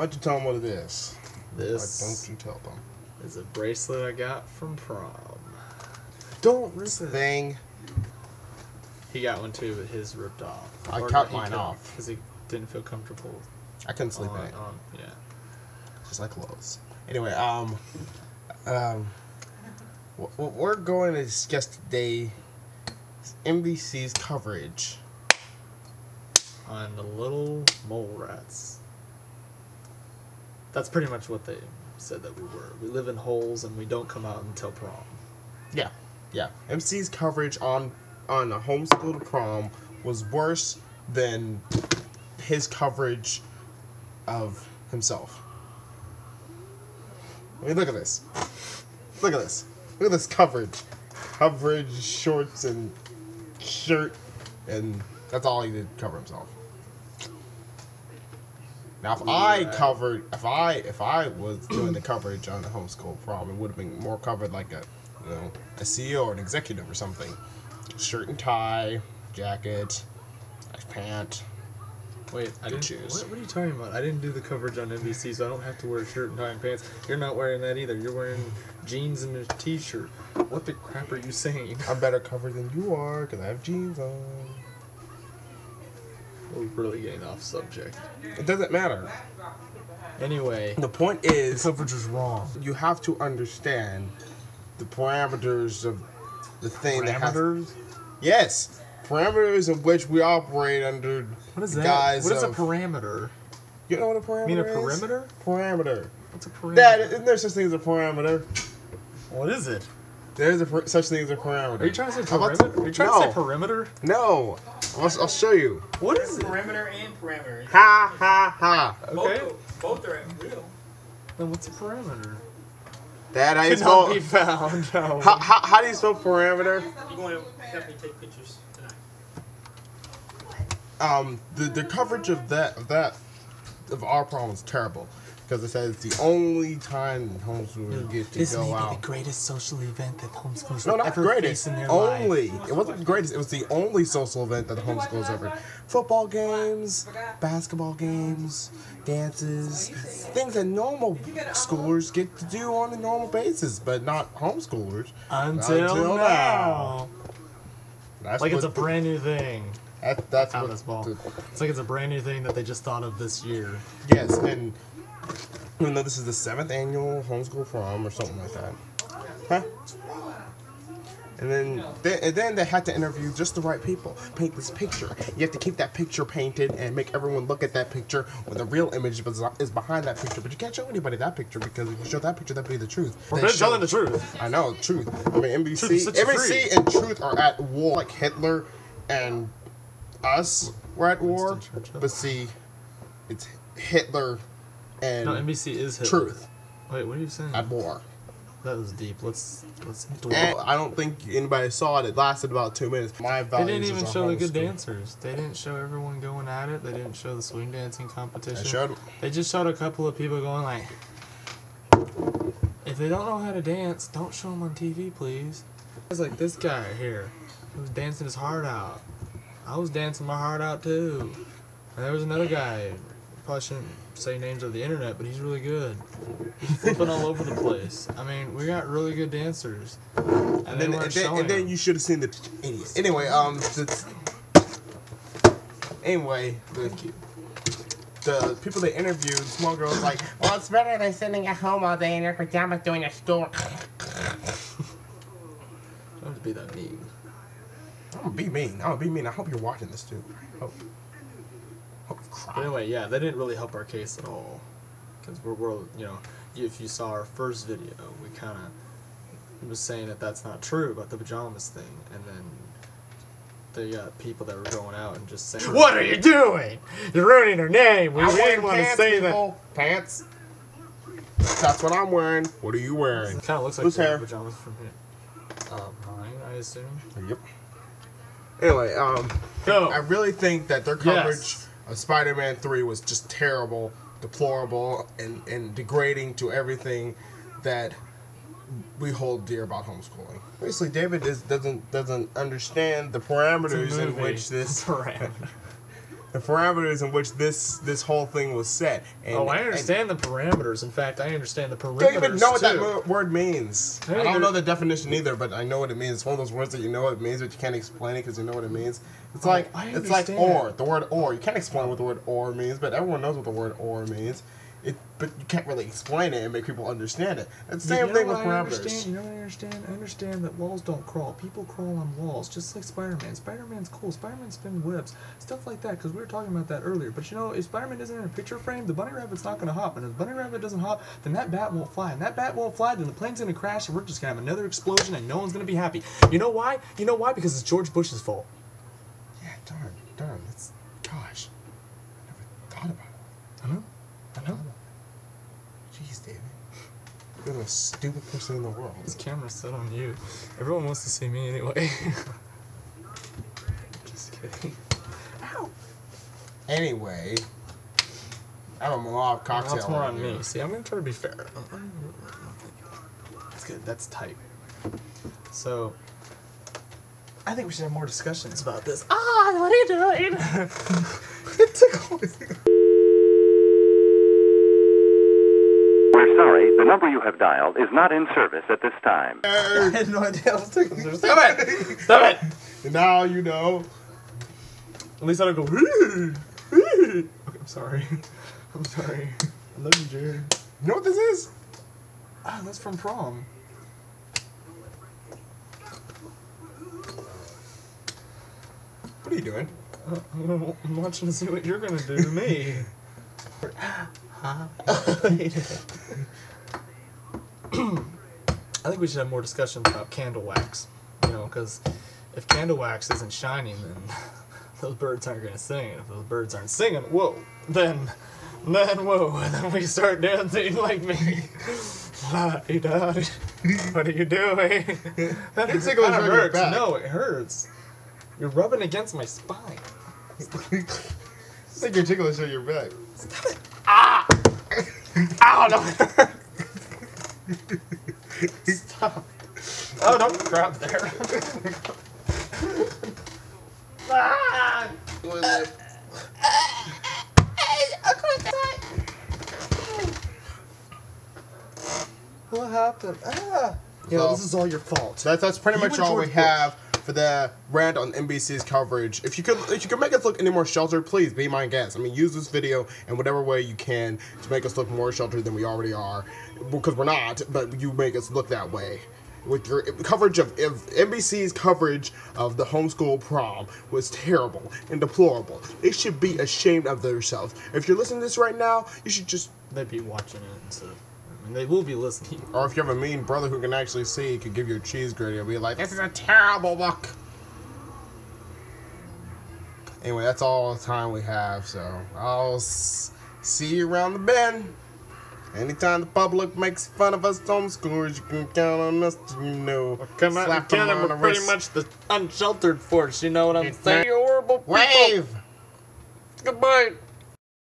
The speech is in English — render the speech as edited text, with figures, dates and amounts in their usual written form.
Why don't you tell them what it is? This Why don't you tell them? is a bracelet I got from prom. Don't listen. Thing. He got one too, but his ripped off. I cut mine off because he didn't feel comfortable. I couldn't sleep in it. Yeah. Just like clothes. Anyway, what we're going to discuss today is NBC's coverage on the little mole rats. That's pretty much what they said that we were. We live in holes and we don't come out until prom. Yeah. MC's coverage on a homeschool prom was worse than his coverage of himself. I mean, look at this. Look at this. Look at this coverage. Coverage, shorts, and shirt, and that's all he did cover himself. Now, if I was doing the coverage on the homeschool prom, it would have been more covered like a CEO or an executive or something. Shirt and tie, jacket, nice pant. Wait, I didn't choose. What are you talking about? I didn't do the coverage on NBC, so I don't have to wear a shirt and tie and pants. You're not wearing that either. You're wearing jeans and a t-shirt. What the crap are you saying? I'm better covered than you are because I have jeans on. We're really getting off subject. It doesn't matter. Anyway, the point is, the coverage was wrong. You have to understand the parameters of the thing. Parameters? Yes. Parameters in which we operate under. What is that? What is a parameter? You know what a parameter is? You mean a perimeter? Parameter. What's a parameter? Dad, isn't there such thing as a parameter? What is it? There's such thing as a parameter. Are you trying to say perimeter? Are you trying to say perimeter? No. I'll show you. What is it? Perimeter and parameter. Ha ha ha. Okay. Both are real. Then what's a parameter? Dad, how do you spell? Cannot be found. No. How do you spell parameter? You're going to definitely take pictures tonight. The coverage of our problem is terrible because it says the only time homeschoolers get to go out. This may be the greatest social event that homeschoolers will ever face in their life. life. It wasn't the greatest. It was the only social event that the homeschoolers ever. Football games, basketball games, dances, things that normal schoolers get to do on a normal basis, but not homeschoolers. Until now. That's like it's a brand new thing. That's what this ball. It's like it's a brand new thing that they just thought of this year. Yes, and even though this is the 7th annual homeschool prom or something like that, huh? And then they had to interview just the right people. Paint this picture. You have to keep that picture painted and make everyone look at that picture when the real image is behind that picture. But you can't show anybody that picture because if you show that picture, that'd be the truth. We're telling the truth. I know, truth. I mean, NBC and Truth are at war. Like Hitler and us were at war. But see, it's Hitler and NBC is Hitler. Truth. Wait, what are you saying? At war. That was deep. Let's I don't think anybody saw it. It lasted about 2 minutes. My they didn't even show the good dancers. They didn't show everyone going at it. They didn't show the swing dancing competition. They just showed a couple of people going like, if they don't know how to dance, don't show them on TV, please. It's like this guy here who was dancing his heart out. I was dancing my heart out too. And there was another guy. Probably shouldn't say names of the internet, but he's really good. He's flipping all over the place. I mean, we got really good dancers. And then you should have seen the idiot. Anyway, the people they interviewed, small girls like, well, it's better than sitting at home all day in your pajamas doing a store. Don't have to be that mean. I'm gonna be mean. I hope you're watching this too. But anyway, yeah, that didn't really help our case at all. Because we're if you saw our first video, we kind of was saying that that's not true about the pajamas thing. And then they got people that were going out and just saying, what are you doing? You're ruining her name. We didn't want to say that. Pants. That's what I'm wearing. What are you wearing? It kind of looks like the pajamas from here. Mine, I assume. Yep. Anyway, I really think that their coverage of Spider-Man 3 was just terrible, deplorable, and degrading to everything that we hold dear about homeschooling. Basically, David doesn't understand the parameters in which this the parameters in which this whole thing was set. And, I understand the parameters. In fact, I understand the perimeters. I don't even know what too. that word means. I don't know the definition either, but I know what it means. It's one of those words that you know what it means, but you can't explain it because you know what it means. It's like or. The word or. You can't explain what the word or means, but everyone knows what the word or means. But you can't really explain it and make people understand it. It's the same thing with parameters. You know what I understand? I understand that walls don't crawl. People crawl on walls, just like Spider-Man. Spider-Man's cool. Spider-Man spins webs. Stuff like that, because we were talking about that earlier. But you know, if Spider-Man isn't in a picture frame, the bunny rabbit's not going to hop. And if the bunny rabbit doesn't hop, then that bat won't fly. And that bat won't fly, then the plane's going to crash, and we're just going to have another explosion, and no one's going to be happy. You know why? You know why? Because it's George Bush's fault. Yeah, darn. It's, gosh. I never thought about it. I know. Jeez, David. You're the most stupid person in the world. This camera's set on you. Everyone wants to see me anyway. Just kidding. Ow! Anyway, I have a Malov cocktail. That's more on me. See, I'm gonna try to be fair. That's good. That's tight. So, I think we should have more discussions about this. Ah, what are you doing? It tickles. We're sorry, the number you have dialed is not in service at this time. I had no idea I was tickling. Stop it! Stop it! Now you know. At least I don't go. Okay, I'm sorry. I'm sorry. I love you, Jared. You know what this is? Ah, that's from prom. What are you doing? I'm watching to see what you're gonna do to me. I think we should have more discussions about candle wax. You know, because if candle wax isn't shining, then those birds aren't gonna sing. And if those birds aren't singing, then we start dancing like me. La-di-da-di. What are you doing? That It's kind tickling of your hurts. back. No, it hurts. You're rubbing against my spine. I think you're ticklish on your back. Stop it. Ah! Ow, no, it hurts. Stop. Oh, don't grab there. Ah! What happened? Ah! Yeah, So- this is all your fault. That's pretty You much and all we George have for the rant on NBC's coverage. If you could make us look any more sheltered, please be my guest. I mean, use this video in whatever way you can to make us look more sheltered than we already are, because we're not. But you make us look that way. With your coverage of NBC's coverage of the homeschool prom was terrible and deplorable. They should be ashamed of themselves. If you're listening to this right now, you should just. They'd be watching it instead of. I mean, they will be listening. Or if you have a mean brother who can actually see, could give you a cheese grater and be like, "This is a terrible book." Anyway, that's all the time we have. So I'll see you around the bend. Anytime the public makes fun of us homeschoolers, you can count on us to, you know, Come out and count them, we're pretty much the unsheltered force, you know what I'm saying? You horrible people. Wave! Goodbye.